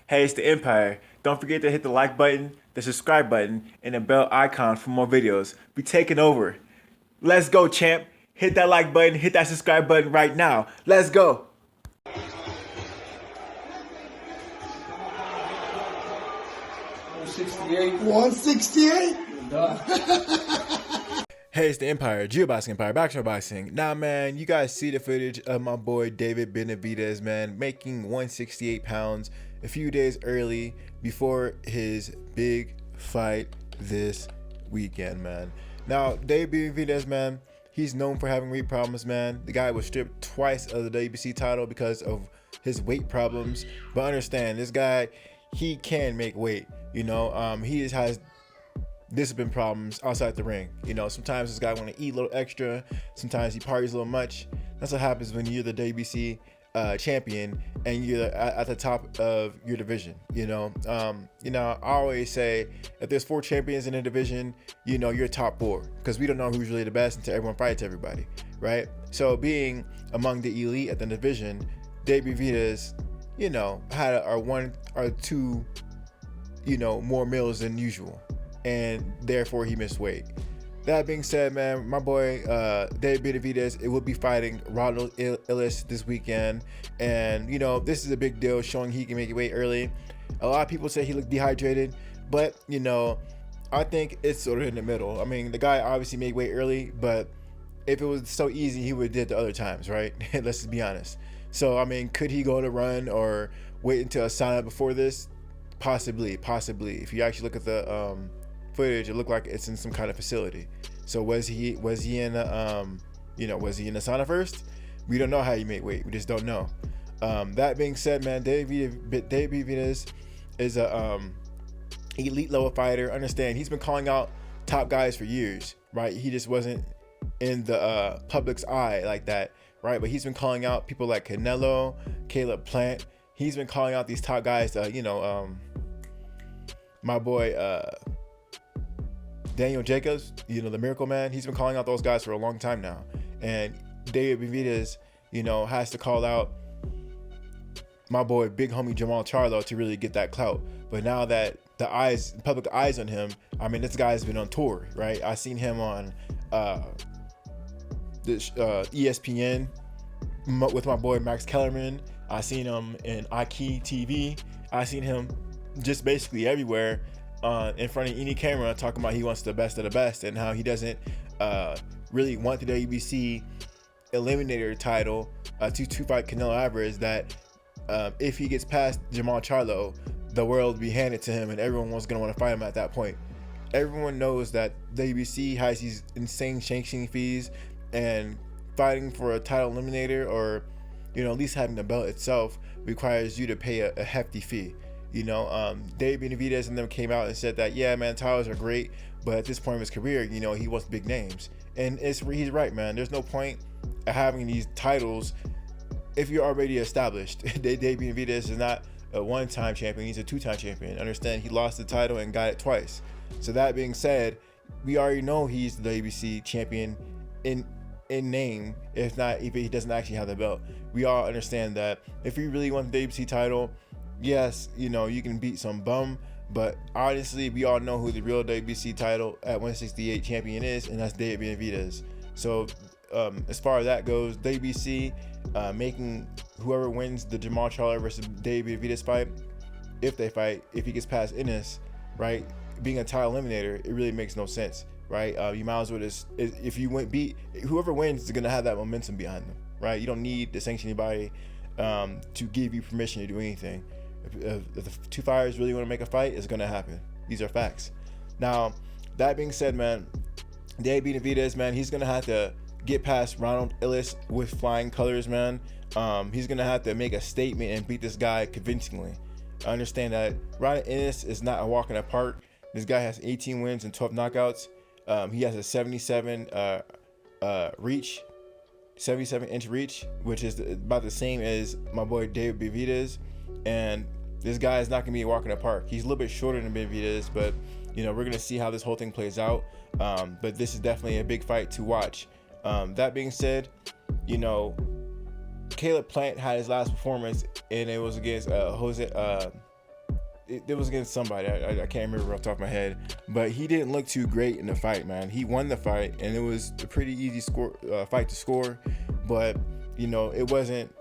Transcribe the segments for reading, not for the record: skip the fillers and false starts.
Hey, it's the Empire. Don't forget to hit the like button, the subscribe button, and the bell icon for more videos. We taking over. Let's go, champ. Hit that like button, hit that subscribe button right now. Let's go. 168. 168? Hey, it's the Empire, Geoboxing Empire, Backshot Boxing. Now, man, you guys see the footage of my boy David Benavidez, man, making 168 pounds a few days early before his big fight this weekend, man. Now, David Benavidez, man, he's known for having weight problems, man. The guy was stripped twice of the WBC title because of his weight problems. But understand, this guy, he can make weight. You know, he just has discipline problems outside the ring. You know, sometimes this guy want to eat a little extra. Sometimes he parties a little much. That's what happens when you're the WBC champion and you're at the top of your division. I always say if there's 4 champions in a division, you know, you're top 4, because we don't know who's really the best until everyone fights everybody, right? So being among the elite at the division, David Benavidez, you know, had our 1 or 2, you know, more meals than usual, and therefore he missed weight. That being said, man, my boy David Benavidez, it will be fighting Ronald ELLIS this weekend, and you know, this is a big deal, showing he can make weight early. A lot of people say he looked dehydrated, but you know, I think it's sort of in the middle. I mean, the guy obviously made weight early, but if it was so easy, he would have did the other times, right? Let's just be honest. So I mean, could he go to run or wait until a sign up before this? Possibly. If you actually look at the footage, it looked like it's in some kind of facility. So was he in a was he in the sauna first? We don't know how he made weight. We just don't know. That being said, man, David Benavidez is a elite level fighter. Understand, he's been calling out top guys for years, right? He just wasn't in the public's eye like that, right? But he's been calling out people like Canelo, Caleb Plant. He's been calling out these top guys, my boy Daniel Jacobs, you know, the Miracle Man. He's been calling out those guys for a long time now. And David Benavidez, you know, has to call out my boy, big homie JERMALL CHARLO, to really get that clout. But now that the public eyes on him, I mean, this guy's been on tour, right? I seen him on ESPN with my boy Max Kellerman. I seen him in Iki TV. I seen him just basically everywhere in front of any camera, talking about he wants the best of the best and how he doesn't really want the WBC Eliminator title to fight Canelo Alvarez. That if he gets past JERMALL CHARLO, the world will be handed to him and everyone was going to want to fight him at that point. Everyone knows that WBC has these insane sanctioning fees, and fighting for a title eliminator, or you know, at least having the belt itself, requires you to pay a hefty fee. You know, David Benavidez and them came out and said that, yeah, man, titles are great, but at this point of his career, you know, he wants big names. And he's right, man. There's no point of having these titles if you're already established. David Benavidez is not a 1-time champion, he's a 2-time champion. Understand, he lost the title and got it twice. So that being said, we already know he's the WBC champion in name, if he doesn't actually have the belt. We all understand that if you really want the WBC title, yes, you know, you can beat some bum, but honestly, we all know who the real WBC title at 168 champion is, and that's David Benavidez. So as far as that goes, WBC making whoever wins the JERMALL CHARLO versus David Benavidez fight, if he gets past Ennis, right, being a title eliminator, it really makes no sense, right? You might as well just, if you beat whoever wins, is gonna have that momentum behind them, right? You don't need the sanctioning body to give you permission to do anything. If the 2 fighters really want to make a fight, it's gonna happen. These are facts. Now, that being said, man, David Benavidez, man, he's gonna have to get past Ronald ELLIS with flying colors, man. He's gonna have to make a statement and beat this guy convincingly. I understand that Ronald ELLIS is not a walk in the park. This guy has 18 wins and 12 knockouts. He has a 77-inch reach, which is about the same as my boy David Benavidez. And this guy is not gonna be a walk in the park. He's a little bit shorter than Benavidez, but you know, we're gonna see how this whole thing plays out. But this is definitely a big fight to watch. That being said, you know, Caleb Plant had his last performance, and it was against it was against somebody. I can't remember off the top of my head, but he didn't look too great in the fight, man. He won the fight, and it was a pretty easy fight to score. But it wasn't.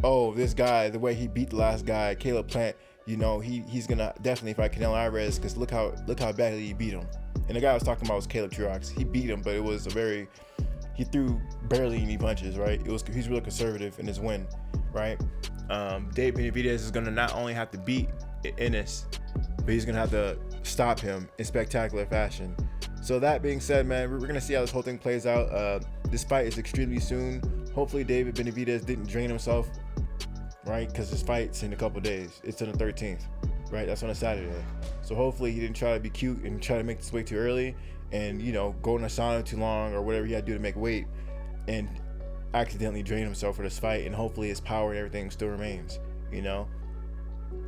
Oh, this guy, the way he beat the last guy, Caleb Plant. He's gonna definitely fight Canelo Alvarez, because look how badly he beat him. And the guy I was talking about was Caleb Truax. He beat him, but it was he threw barely any punches, right? He's really conservative in his win, right? Dave Benavidez is gonna not only have to beat Ennis, but he's gonna have to stop him in spectacular fashion. So that being said, man, we're gonna see how this whole thing plays out. This fight is extremely soon. Hopefully David Benavidez didn't drain himself, right? Because his fight's in a couple days. It's on the 13th, right? That's on a Saturday. So hopefully he didn't try to be cute and try to make this weight too early, and go in a sauna too long or whatever he had to do to make weight, and accidentally drain himself for this fight. And hopefully his power and everything still remains.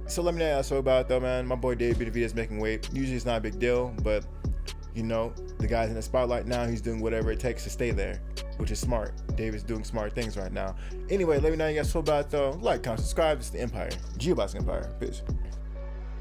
So let me know how you feel about it, though, man. My boy Dave Benavidez making weight. Usually it's not a big deal, but the guy's in the spotlight now. He's doing whatever it takes to stay there, which is smart. Dave is doing smart things right now. Anyway, let me know how you guys feel about it, though. Like, comment, subscribe. It's the Empire. Geoboxing Empire. Peace.